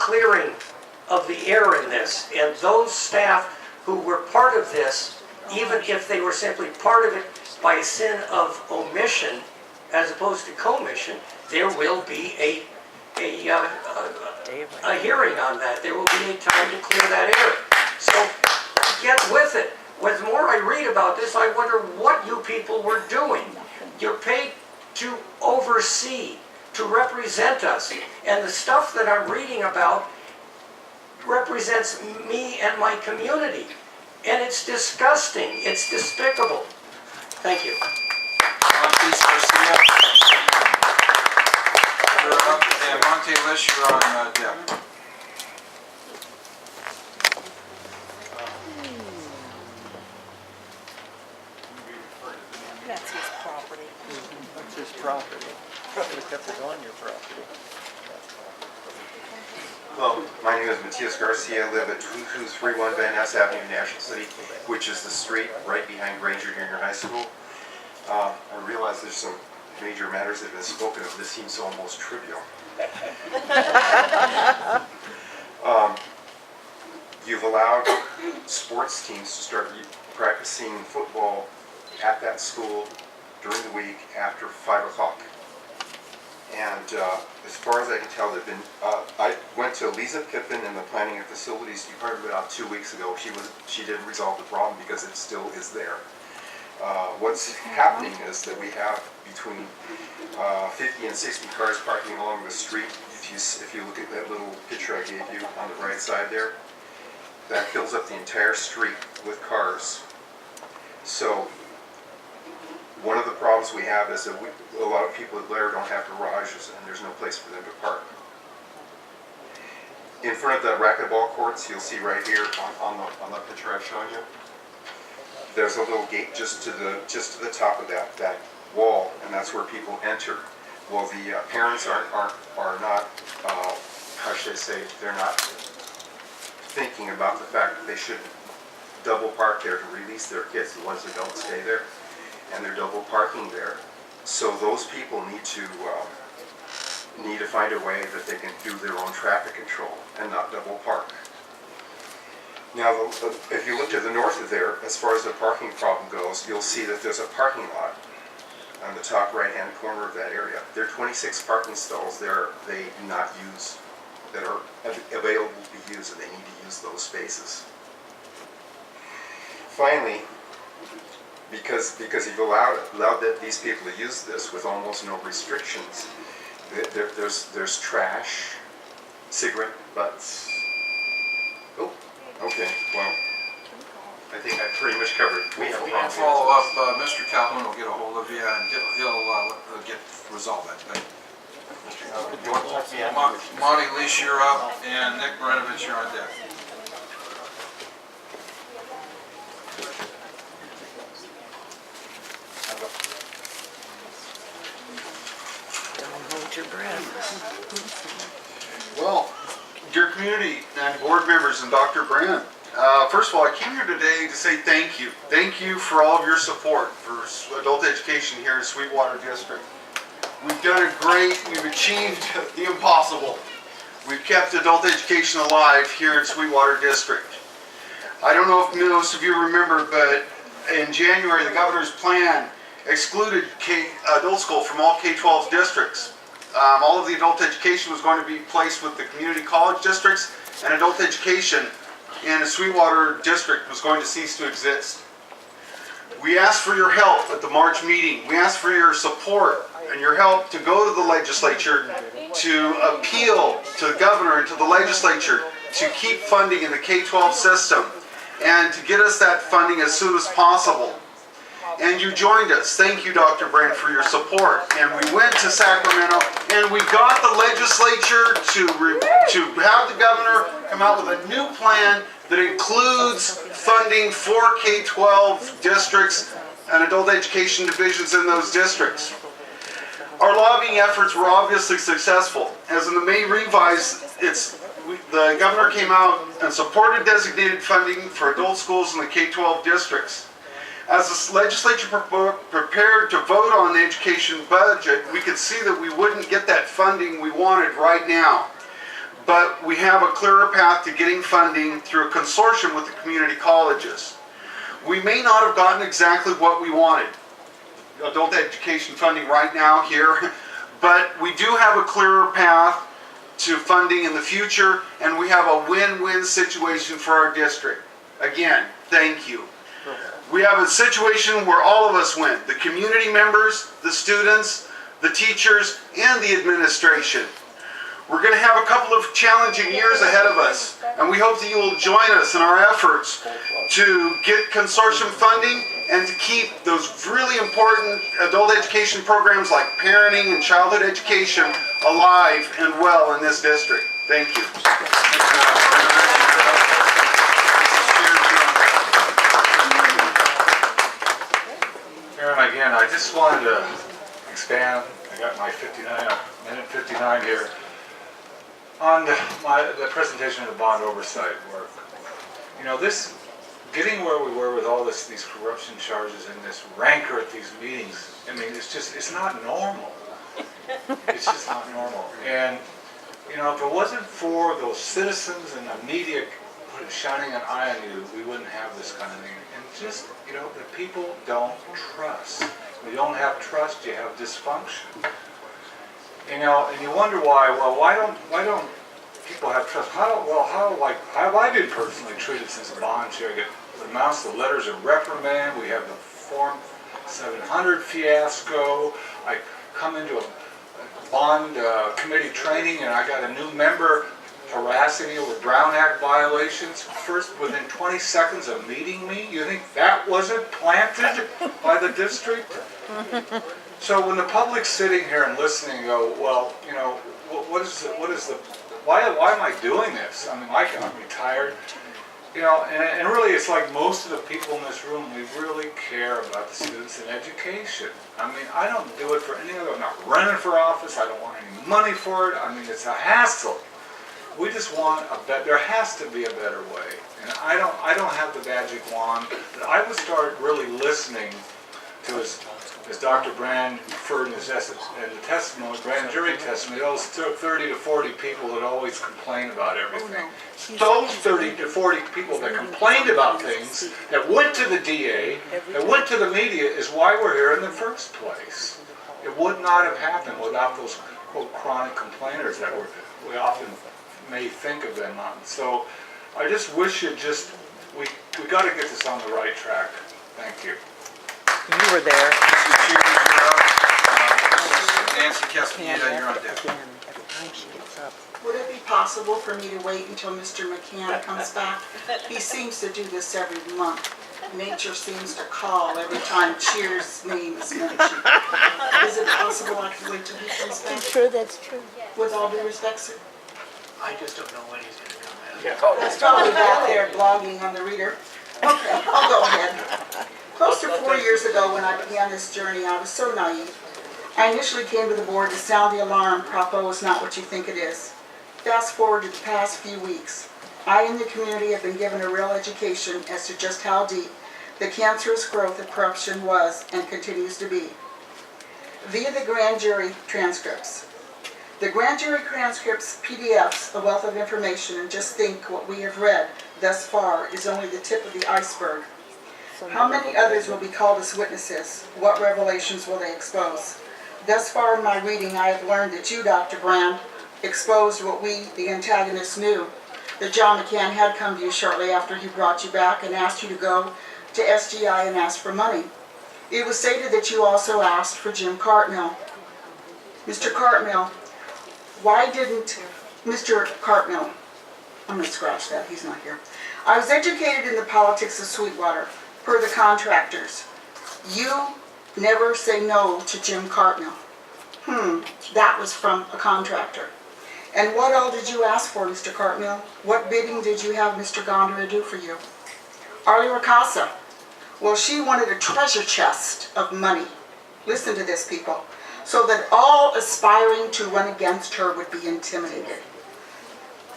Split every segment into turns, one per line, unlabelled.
clearing of the air in this. And those staff who were part of this, even if they were simply part of it by sin of omission, as opposed to commission, there will be a hearing on that. There will be a time to clear that air. So get with it. The more I read about this, I wonder what you people were doing. You're paid to oversee, to represent us. And the stuff that I'm reading about represents me and my community. And it's disgusting. It's despicable. Thank you.
You're up, and Monte Lish, you're on deck.
That's his property.
That's his property. Probably kept it on your property.
Hello, my name is Matias Garcia. I live at 2231 Van Ness Avenue, National City, which is the street right behind Ranger Junior High School. I realize there's some major matters that have been spoken of. This seems almost trivial. You've allowed sports teams to start practicing football at that school during the week after 5 o'clock. And as far as I can tell, I went to Lisa Pippin in the Planning and Facilities Department about 2 weeks ago. She didn't resolve the problem because it still is there. What's happening is that we have between 50 and 60 cars parking along the street. If you look at that little picture I gave you on the right side there, that fills up the entire street with cars. So one of the problems we have is that a lot of people at Blair don't have garages and there's no place for them to park. In front of the racquetball courts, you'll see right here on the picture I've shown you, there's a little gate just to the top of that wall, and that's where people enter. Well, the parents are not, how should I say, they're not thinking about the fact that they should double park there to release their kids, the ones that don't stay there, and they're double parking there. So those people need to find a way that they can do their own traffic control and not double park. Now, if you look to the north of there, as far as the parking problem goes, you'll see that there's a parking lot on the top right-hand corner of that area. There are 26 parking stalls there they do not use, that are available to be used, and they need to use those spaces. Finally, because you've allowed these people to use this with almost no restrictions, there's trash, cigarette butts. Oh, okay, well, I think I pretty much covered it. We have a problem.
Follow up, Mr. Calhoun will get a hold of you and he'll get resolve that thing. Monty Leash, you're up, and Nick Marinovich, you're on deck.
Don't hold your breath.
Well, dear community and board members and Dr. Brand, first of all, I came here today to say thank you. Thank you for all of your support for adult education here in Sweetwater District. We've done it great. We've achieved the impossible. We've kept adult education alive here in Sweetwater District. I don't know if most of you remember, but in January, the governor's plan excluded adult school from all K-12 districts. All of the adult education was going to be placed with the community college districts, and adult education in the Sweetwater District was going to cease to exist. We asked for your help at the March meeting. We asked for your support and your help to go to the legislature to appeal to the governor and to the legislature to keep funding in the K-12 system and to get us that funding as soon as possible. And you joined us. Thank you, Dr. Brand, for your support. And we went to Sacramento and we got the legislature to have the governor come out with a new plan that includes funding for K-12 districts and adult education divisions in those districts. Our lobbying efforts were obviously successful. As in the May revise, the governor came out and supported designated funding for adult schools in the K-12 districts. As the legislature prepared to vote on the education budget, we could see that we wouldn't get that funding we wanted right now. but we have a clearer path to getting funding through a consortium with the community colleges. We may not have gotten exactly what we wanted, adult education funding right now here, but we do have a clearer path to funding in the future, and we have a win-win situation for our district. Again, thank you. We have a situation where all of us win, the community members, the students, the teachers, and the administration. We're going to have a couple of challenging years ahead of us, and we hope that you will join us in our efforts to get consortium funding and to keep those really important adult education programs like parenting and childhood education alive and well in this district. Thank you.
Aaron, again, I just wanted to expand. I got my minute 59 here on the presentation of the bond oversight work. You know, this getting where we were with all these corruption charges and this rancor at these meetings. I mean, it's not normal. It's just not normal. And you know, if it wasn't for those citizens and the media shining an eye on you, we wouldn't have this kind of thing. And just, you know, the people don't trust. When you don't have trust, you have dysfunction. You know, and you wonder why. Well, why don't people have trust? How have I been personally treated since the bond chair? I get the amounts of letters of reprimand. We have the Form 700 fiasco. I come into a bond committee training, and I got a new member harassing me with Brown Act violations. First, within 20 seconds of meeting me, you think that wasn't planted by the district? So when the public's sitting here and listening and go, well, you know, why am I doing this? I mean, I'm retired. You know, and really it's like most of the people in this room, we really care about the students in education. I mean, I don't do it for any other, I'm not running for office, I don't want any money for it. I mean, it's a hassle. We just want there has to be a better way. And I don't have the magic wand, but I would start really listening to as Dr. Brand referred in the testimony, grand jury testimony, those 30 to 40 people that always complain about everything. Those 30 to 40 people that complained about things, that went to the DA, that went to the media, is why we're here in the first place. It would not have happened without those, quote, chronic complainers that we often may think of them on. So I just wish we got to get this on the right track. Thank you.
You were there.
Nancy Castaneda, you're on deck.
Again, every time she gets up.
Would it be possible for me to wait until Mr. McCann comes back? He seems to do this every month. Nature seems to call every time Cheer's name is mentioned. Is it possible I could wait till he comes back?
Sure, that's true.
With all due respect, sir?
I just don't know when he's going to come back.
That's probably back there blogging on the Reader. Okay, I'll go ahead. Close to 4 years ago when I began this journey, I was so naive. I initially came to the board to sound the alarm, Propo is not what you think it is. Fast forward to the past few weeks. I and the community have been given a real education as to just how deep the cancerous growth of corruption was and continues to be. Via the grand jury transcripts. The grand jury transcripts, PDFs, a wealth of information, and just think what we have read thus far is only the tip of the iceberg. How many others will be called as witnesses? What revelations will they expose? Thus far in my reading, I have learned that you, Dr. Brand, exposed what we, the antagonists, knew. That John McCann had come to you shortly after he brought you back and asked you to go to SGI and ask for money. It was stated that you also asked for Jim Cartmill. Mr. Cartmill, why didn't Mr. Cartmill, I'm going to scratch that, he's not here. I was educated in the politics of Sweetwater, per the contractors. You never say no to Jim Cartmill. That was from a contractor. And what all did you ask for, Mr. Cartmill? What bidding did you have Mr. Gondra do for you? Arlie Ricasa. Well, she wanted a treasure chest of money. Listen to this, people. So that all aspiring to run against her would be intimidated.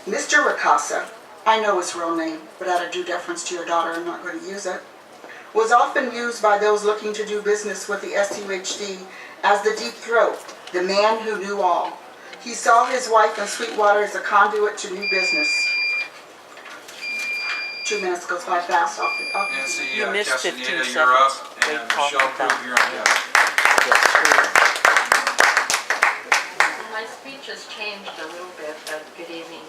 Mr. Ricasa, I know his real name, but out of due deference to your daughter, I'm not going to use it, was often used by those looking to do business with the SUHD as the deep throat, the man who knew all. He saw his wife in Sweetwater as a conduit to new business. 2 minutes goes by fast.
Nancy
You missed 15
Castaneda, you're up,
seconds. They
and
talked
Michelle
about-
Krug, you're on deck.
Yes, true.
My speech has changed a little bit, but good evening,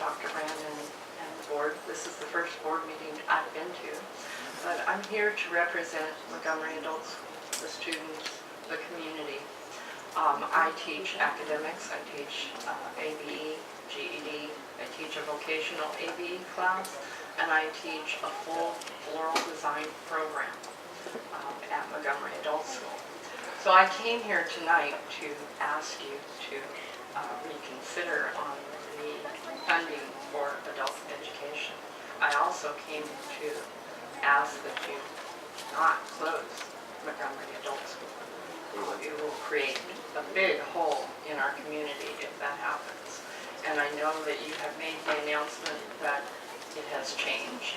Dr. Brandon and the board. This is the first board meeting I've been to, but I'm here to represent Montgomery adults, the students, the community. I teach academics, I teach ABE, GED, I teach a vocational ABE class, and I teach a full floral design program at Montgomery Adult School. So I came here tonight to ask you to reconsider on the funding for adult education. I also came to ask that you not close Montgomery Adult School. It will create a big hole in our community if that happens. And I know that you have made the announcement that it has changed,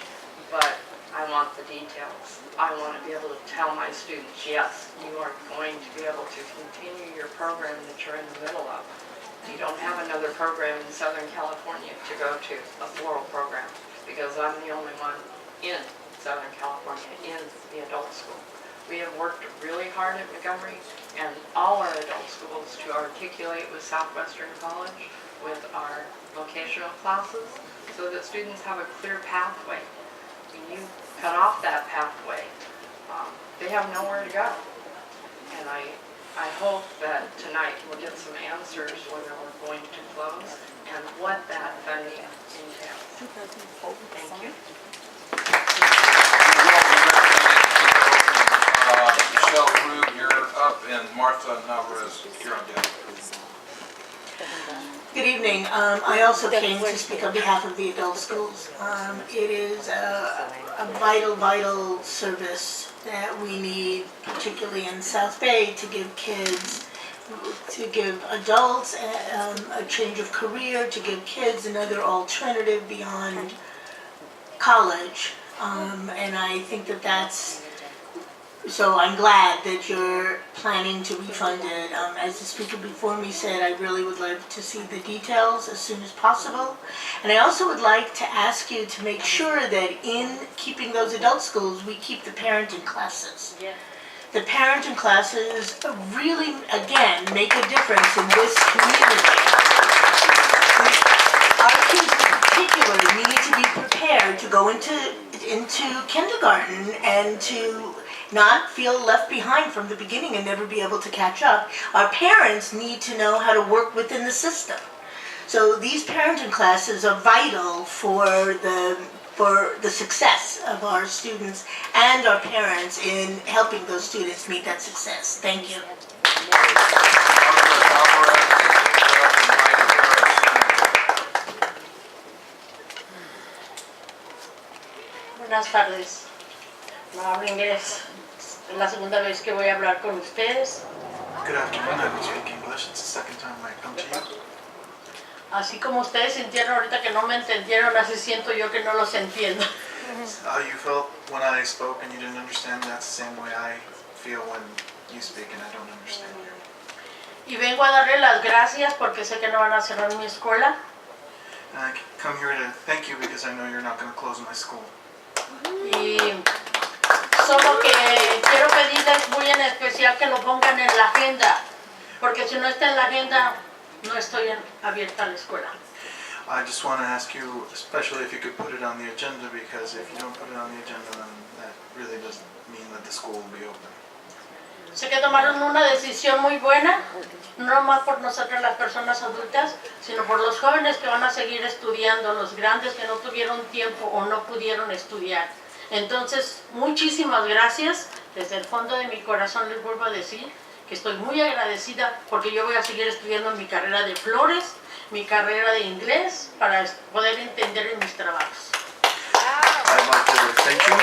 but I want the details. I want to be able to tell my students, yes, you are going to be able to continue your program that you're in the middle of. You don't have another program in Southern California to go to, a floral program, because I'm the only one in Southern California in the adult school. We have worked really hard at Montgomery and all our adult schools to articulate with Southwestern College with our vocational classes so that students have a clear pathway. When you cut off that pathway, they have nowhere to go. And I hope that tonight we'll get some answers whether we're going to close and what that funding entails. Thank you.
Michelle Krug, you're up, and Martha Navarez, you're on deck.
Good evening. I also came to speak on behalf of the adult schools. It is a vital service that we need, particularly in South Bay, to give kids, to give adults a change of career, to give kids another alternative beyond college. And I think that that's, so I'm glad that you're planning to refund it. As the speaker before me said, I really would like to see the details as soon as possible. And I also would like to ask you to make sure that in keeping those adult schools, we keep the parenting classes. The parenting classes really, again, make a difference in this community. Our kids in particular need to be prepared to go into kindergarten and to not feel left behind from the beginning and never be able to catch up. Our parents need to know how to work within the system. So these parenting classes are vital for the success of our students and our parents in helping those students meet that success. Thank you.
Buenas tardes. No hablo inglés. Es la segunda vez que voy a hablar con ustedes.
Good afternoon, I don't speak English, it's the second time I come to you.
Así como ustedes sintieron ahorita que no me entendieron, así siento yo que no los entiendo.
How you felt when I spoke and you didn't understand, that's the same way I feel when you speak and I don't understand you.
Y vengo a darle las gracias porque sé que no van a cerrar mi escuela.
And I come here to thank you because I know you're not going to close my school.
Y solo que quiero pedirles muy en especial que lo pongan en la agenda, porque si no está en la agenda, no estoy abierta a la escuela.
I just want to ask you, especially if you could put it on the agenda, because if you don't put it on the agenda, then that really doesn't mean that the school will be open.
Sé que tomaron una decisión muy buena, no más por nosotras las personas adultas, sino por los jóvenes que van a seguir estudiando, los grandes que no tuvieron tiempo o no pudieron estudiar. Entonces, muchísimas gracias. Desde el fondo de mi corazón les vuelvo a decir que estoy muy agradecida porque yo voy a seguir estudiando mi carrera de flores, mi carrera de inglés, para poder entender en mis trabajos.
I'd like to thank you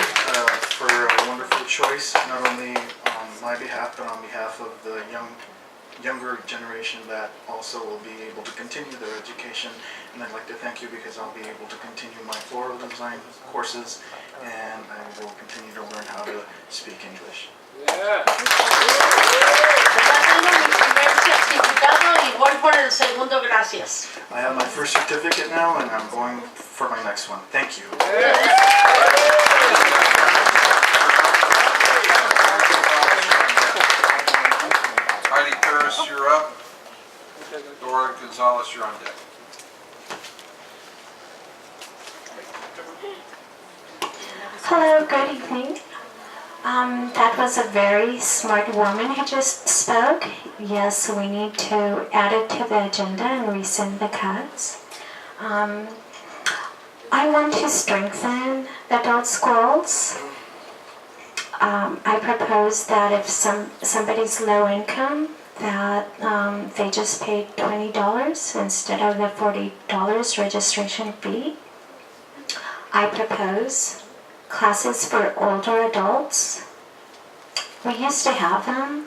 for a wonderful choice, not only on my behalf, but on behalf of the younger generation that also will be able to continue their education. And I'd like to thank you because I'll be able to continue my floral design courses and I will continue to learn how to speak English.
Ya tengo mi primer certificado y voy por el segundo, gracias.
I have my first certificate now, and I'm going for my next one. Thank you.
Heidi Paris, you're up. Dora Gonzalez, you're on deck.
Hello, good evening. That was a very smart woman who just spoke. Yes, we need to add it to the agenda and rescind the cuts. I want to strengthen adult schools. I propose that if somebody's low income, that they just pay $20 instead of the $40 registration fee. I propose classes for older adults. We used to have them.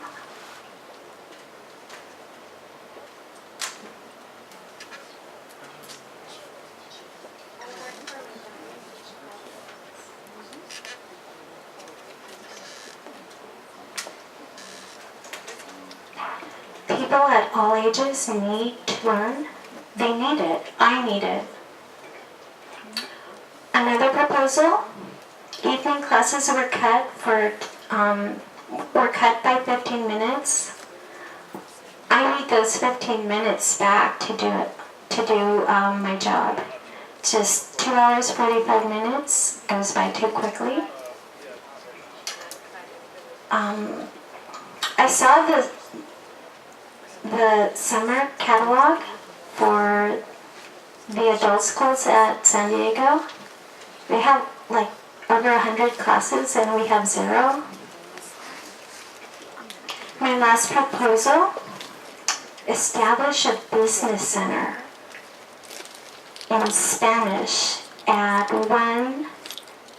People at all ages need to learn. They need it. I need it. Another proposal, evening classes were cut by 15 minutes. I need those 15 minutes back to do my job. Just 2 hours 45 minutes goes by too quickly. I saw the summer catalog for the adult schools at San Diego. They have like over 100 classes and we have 0. My last proposal, establish a business center in Spanish at one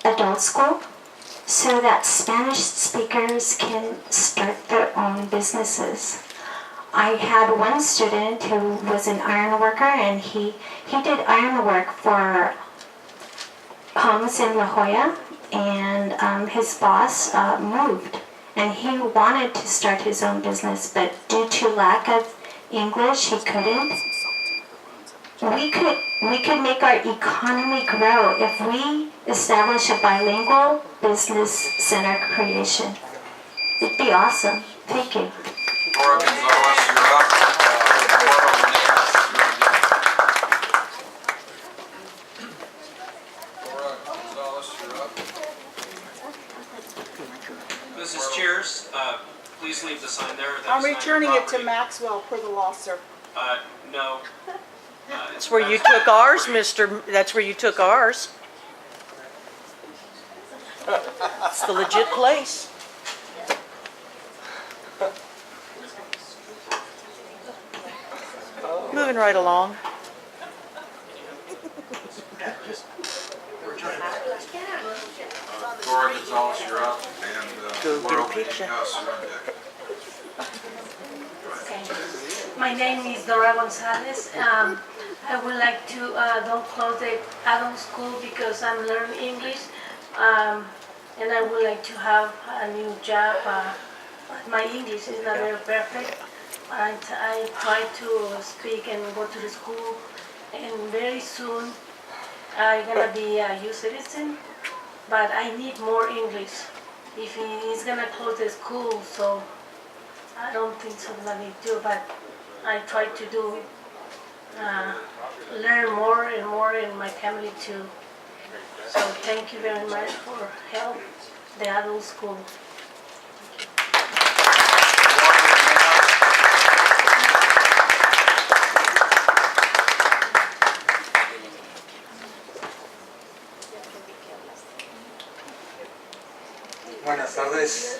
adult school so that Spanish speakers can start their own businesses. I had one student who was an iron worker and he did iron work for homes in La Jolla, and his boss moved and he wanted to start his own business, but due to lack of English he couldn't. We could make our economy grow if we establish a bilingual business center creation. It'd be awesome. Thank you.
Dora Gonzalez, you're up. Dora Gonzalez, you're up.
Mrs. Cheers, please leave the sign there. That
I'm
is not your
returning it to
property.
Maxwell per the law, sir.
No.
That's where you took ours, mister. That's where you took ours. It's the legit place. Moving right along.
Dora Gonzalez, you're up. And
Go get a
Laurel
picture.
Gus, you're on deck.
My name is Dora Gonzalez. I would like to don't close the adult school because I'm learning English, and I would like to have a new job. My English is not very perfect. I try to speak and go to the school, and very soon I'm gonna be a U citizen. But I need more English. If he's gonna close the school, so I don't think so that I do. But I try to do learn more and more in my family too. So thank you very much for help the adult school.
Buenas tardes.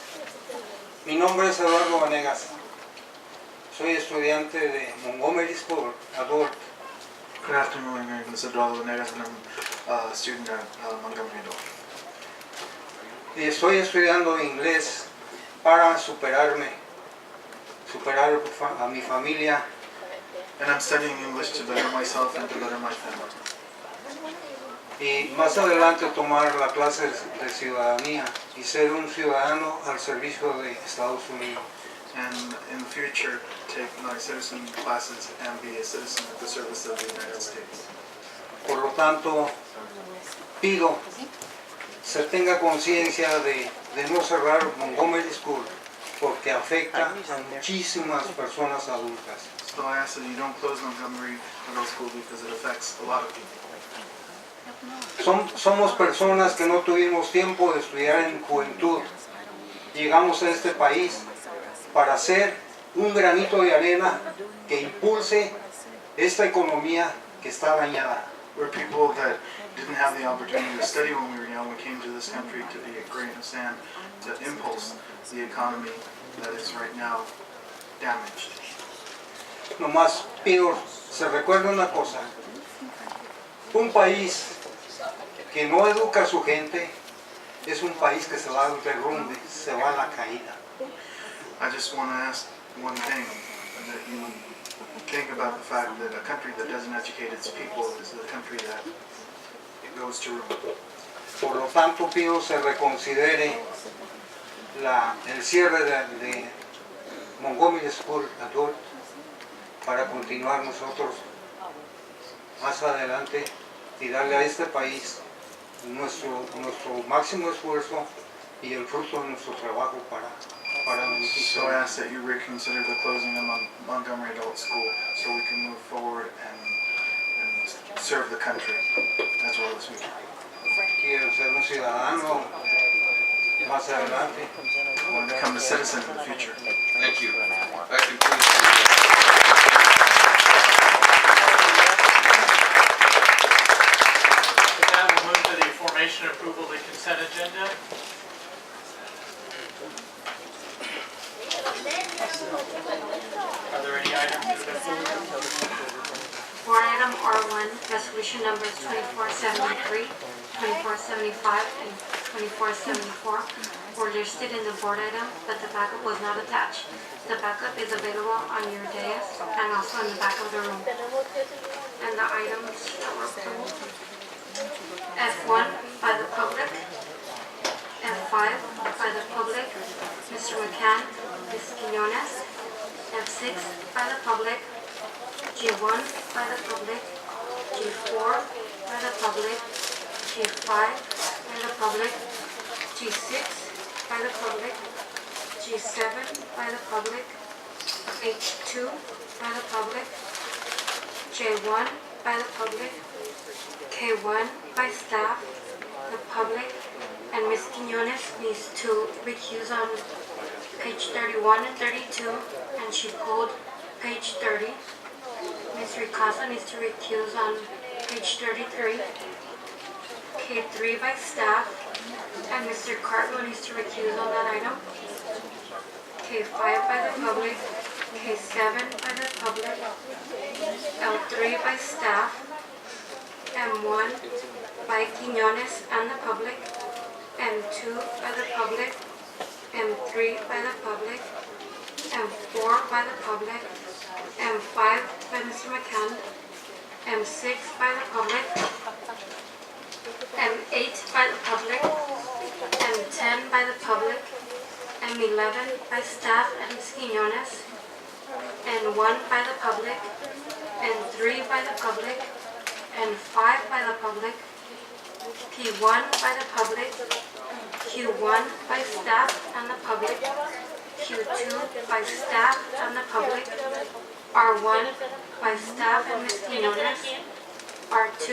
Mi nombre es Eduardo Vanegas. Soy estudiante de Montgomery School, adult.
Good afternoon, my name is Eduardo Venegas, and I'm a student at Montgomery Adult.
Y estoy estudiando inglés para superar a mi familia.
And I'm studying English to better myself and to better my family.
Y más adelante tomar la clase de ciudadanía y ser un ciudadano al servicio de Estados Unidos.
and in the future take my citizen classes and be a citizen at the service of the United States.
Por lo tanto, pido se tenga conciencia de no cerrar Montgomery School porque afecta a muchísimas personas adultas.
So I ask that you don't close Montgomery Middle School because it affects a lot of people.
Somos personas que no tuvimos tiempo de estudiar en juventud. Llegamos a este país para hacer un granito de arena que impulse esta economía que está dañada.
We're people that didn't have the opportunity to study when we were young. We came to this country to be a grain of sand to impulse the economy that is right now damaged.
Nomás pido, se recuerde una cosa, un país que no educa a su gente es un país que se va al derrumbe, se va a la caída.
I just want to ask one thing, that you think about the fact that a country that doesn't educate its people is the country that it goes to ruin.
Por lo tanto, pido se reconsidere el cierre de Montgomery School Adult para continuar nosotros más adelante y darle a este país nuestro máximo esfuerzo y el fruto de nuestro trabajo para beneficio.
So I ask that you reconsider the closing of Montgomery Adult School so we can move forward and serve the country as well as we can.
Quiero ser un ciudadano más adelante.
I want to become a citizen in the future.
Thank you. That concludes
With that, we'll move to the formation and approval of the consent agenda. Are there any items that have been approved?
For item R1, resolution numbers 2473, 2475, and 2474 were listed in the board item, but the backup was not attached. The backup is available on your dais and also in the back of the room. And the items that were approved: F1 by the public, F5 by the public, Mr. McCann, Ms. Quinones, F6 by the public, G1 by the public, G4 by the public, G5 by the public, G6 by the public, G7 by the public, H2 by the public, J1 by the public, K1 by staff, the public, and Ms. Quinones needs to recuse on page 31 and 32, and she pulled page 30. Ms. Ricasa needs to recuse on page 33, K3 by staff, and Mr. Cartwell needs to recuse on that item. K5 by the public, K7 by the public, L3 by staff, M1 by Quinones and the public, M2 by the public, M3 by the public, M4 by the public, M5 by Mr. McCann, M6 by the public, M8 by the public, M10 by the public, M11 by staff and Ms. Quinones, N1 by the public, N3 by the public, N5 by the public, P1 by the public, Q1 by staff and the public, Q2 by staff and the public, R1 by staff and Ms. Quinones, R2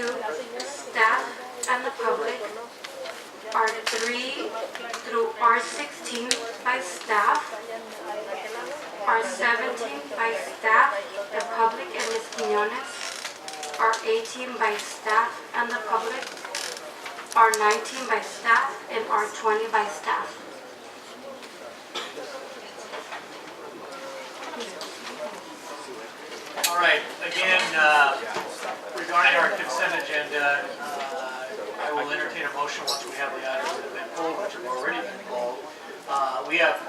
staff and the public, R3 through R16 by staff, R17 by staff, the public and Ms. Quinones, R18 by staff and the public, R19 by staff, and R20 by staff.
All right, again, regarding our consent agenda, I will entertain a motion once we have the items that have been pulled, which have already been pulled. We have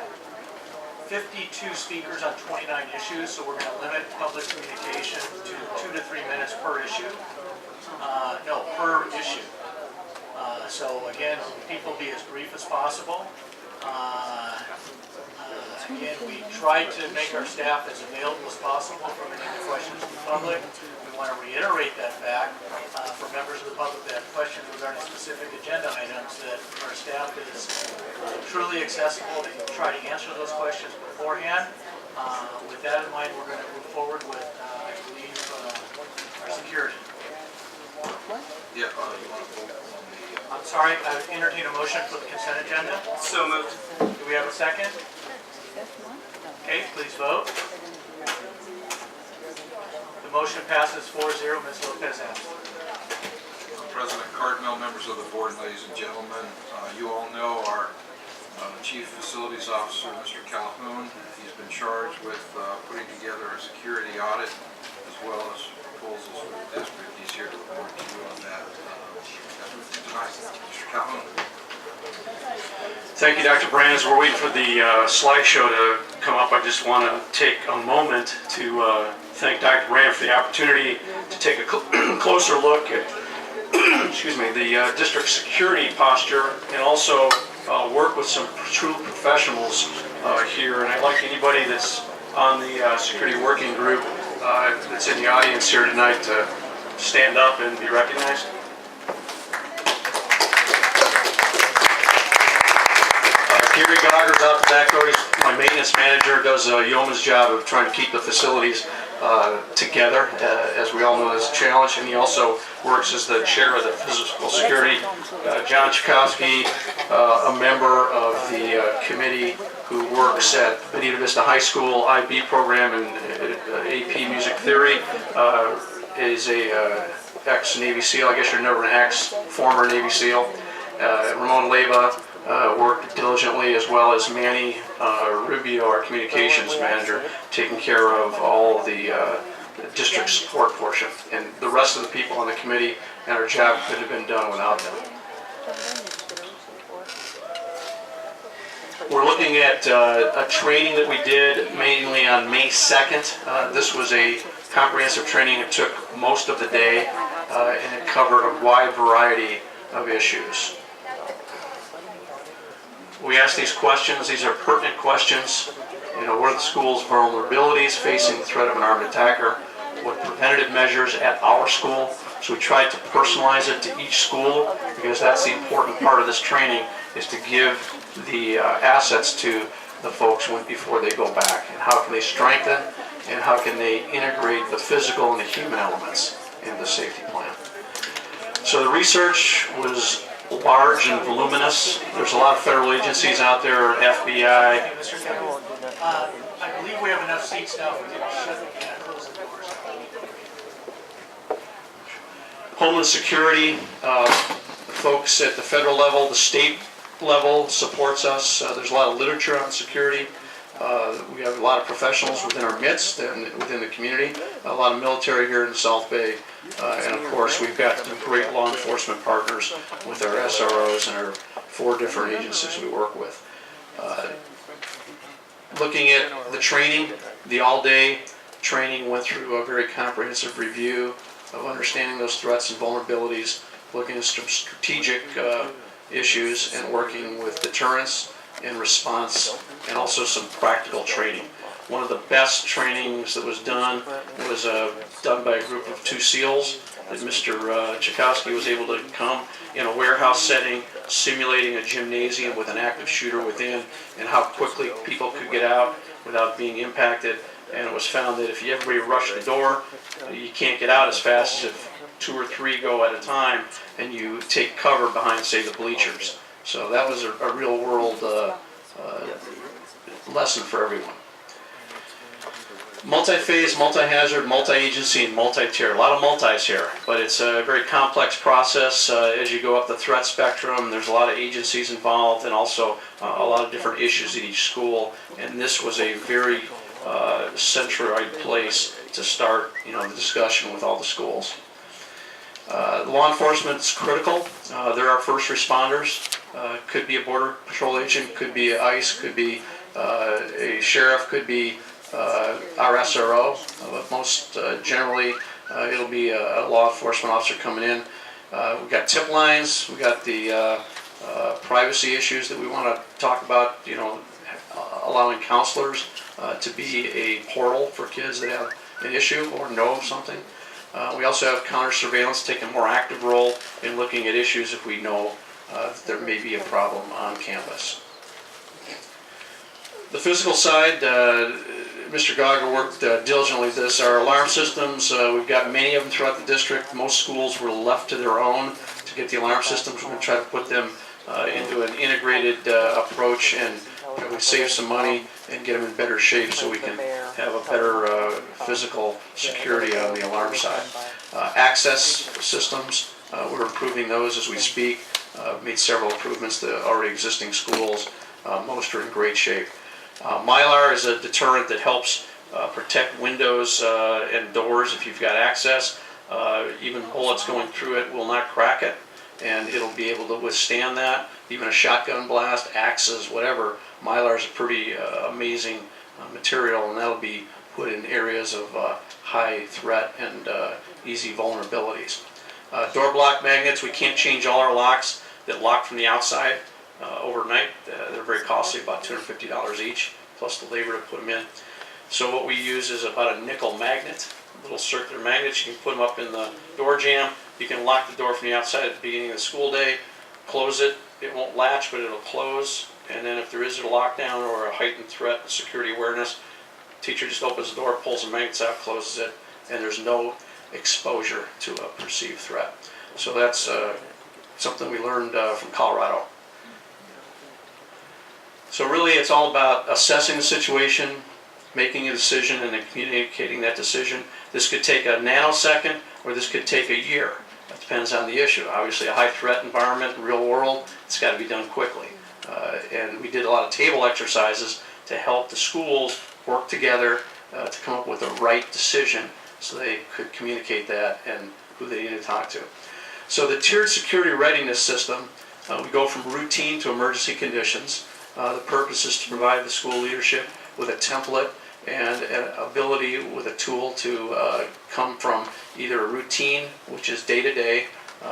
52 speakers on 29 issues, so we're going to limit public communication to 2 to 3 minutes per issue. Per issue. So again, people be as brief as possible. Again, we try to make our staff as available as possible for any of the questions from the public. We want to reiterate that fact for members of the public that have questions regarding specific agenda items, that our staff is truly accessible to try to answer those questions beforehand. With that in mind, we're going to move forward with, I believe, our security.
Yeah, you want to vote on the,
I'm sorry, I entertain a motion for the consent agenda.
So moved.
Do we have a second? Okay, please vote. The motion passes 4-0. Ms. Lopez asks.
President Cardinal, members of the board, ladies and gentlemen, you all know our Chief Facilities Officer, Mr. Calhoun. He's been charged with putting together a security audit as well as proposals for the district. He's here to report to you on that tonight. Mr. Calhoun.
Thank you, Dr. Brand. As we're waiting for the slideshow to come up, I just want to take a moment to thank Dr. Brand for the opportunity to take a closer look at excuse me, the district security posture, and also work with some true professionals here. And I'd like anybody that's on the security working group that's in the audience here tonight to stand up and be recognized. Gary Gogger's out the back door. He's my maintenance manager, does a yeoman's job of trying to keep the facilities together. As we all know, it's a challenge. And he also works as the chair of the physical security. John Chakowski, a member of the committee who works at Benita Vista High School IB program and AP Music Theory, is a ex-Navy SEAL. I guess you're never an ex-former Navy SEAL. Ramon Leyva worked diligently, as well as Manny Rubio, our communications manager, taking care of all the district support portion. And the rest of the people on the committee and our job could have been done without them. We're looking at a training that we did mainly on May 2nd. This was a comprehensive training. It took most of the day, and it covered a wide variety of issues. We ask these questions. These are pertinent questions. You know, what are the school's vulnerabilities facing the threat of an armed attacker? What preventative measures at our school? So we tried to personalize it to each school, because that's the important part of this training, is to give the assets to the folks before they go back. And how can they strengthen, and how can they integrate the physical and the human elements in the safety plan? So the research was large and voluminous. There's a lot of federal agencies out there, FBI.
Hey, Mr. Kevin, I believe we have enough seats now if we can close the doors.
Homeland Security, folks at the federal level, the state level supports us. There's a lot of literature on security. We have a lot of professionals within our midst and within the community. A lot of military here in the South Bay. And of course, we've got some great law enforcement partners with our SROs and our 4 different agencies we work with. Looking at the training, the all-day training went through a very comprehensive review of understanding those threats and vulnerabilities, looking at some strategic issues, and working with deterrence and response, and also some practical training. One of the best trainings that was done was done by a group of 2 SEALs. That Mr. Chakowski was able to come in a warehouse setting, simulating a gymnasium with an active shooter within, and how quickly people could get out without being impacted. And it was found that if everybody rushed the door, you can't get out as fast as if 2 or 3 go at a time, and you take cover behind, say, the bleachers. So that was a real-world lesson for everyone. Multi-phase, multi-hazard, multi-agency, and multi-tier. A lot of multis here, but it's a very complex process. As you go up the threat spectrum, there's a lot of agencies involved, and also a lot of different issues at each school. And this was a very centralized place to start, the discussion with all the schools. Law enforcement's critical. They're our first responders. Could be a border patrol agent, could be ICE, could be a sheriff, could be our SRO. But most generally, it'll be a law enforcement officer coming in. We've got tip lines. We got the privacy issues that we want to talk about, you know, allowing counselors to be a portal for kids that have an issue or know of something. We also have counter surveillance, taking a more active role in looking at issues if we know that there may be a problem on campus. The physical side, Mr. Gauger worked diligently with this. Our alarm systems, we've got many of them throughout the district. Most schools were left to their own to get the alarm systems. We're going to try to put them into an integrated approach, and we save some money and get them in better shape so we can have a better physical security on the alarm side. Access systems, we're improving those as we speak. Made several improvements to already existing schools. Most are in great shape. Mylar is a deterrent that helps protect windows and doors if you've got access. Even bullets going through it will not crack it, and it'll be able to withstand that. Even a shotgun blast, axes, whatever. Mylar is a pretty amazing material, and that'll be put in areas of high threat and easy vulnerabilities. Door block magnets, we can't change all our locks that lock from the outside overnight. They're very costly, about $250 each, plus the labor to put them in. So what we use is about a nickel magnet, little circular magnets. You can put them up in the door jamb. You can lock the door from the outside at the beginning of the school day, close it. It won't latch, but it'll close. And then if there is a lockdown or a heightened threat, security awareness, teacher just opens the door, pulls the magnets out, closes it, and there's no exposure to a perceived threat. So that's something we learned from Colorado. So really it's all about assessing the situation, making a decision, and then communicating that decision. This could take a nanosecond, or this could take a year. It depends on the issue. Obviously a high threat environment, real world, it's got to be done quickly. And we did a lot of table exercises to help the schools work together to come up with the right decision so they could communicate that and who they need to talk to. So the tiered security readiness system, we go from routine to emergency conditions. The purpose is to provide the school leadership with a template and an ability with a tool to come from either a routine, which is day-to-day,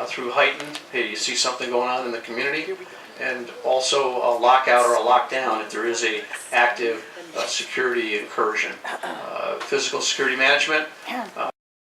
through heightened, hey, you see something going on in the community, and also a lockout or a lockdown if there is a active security incursion. Physical security management,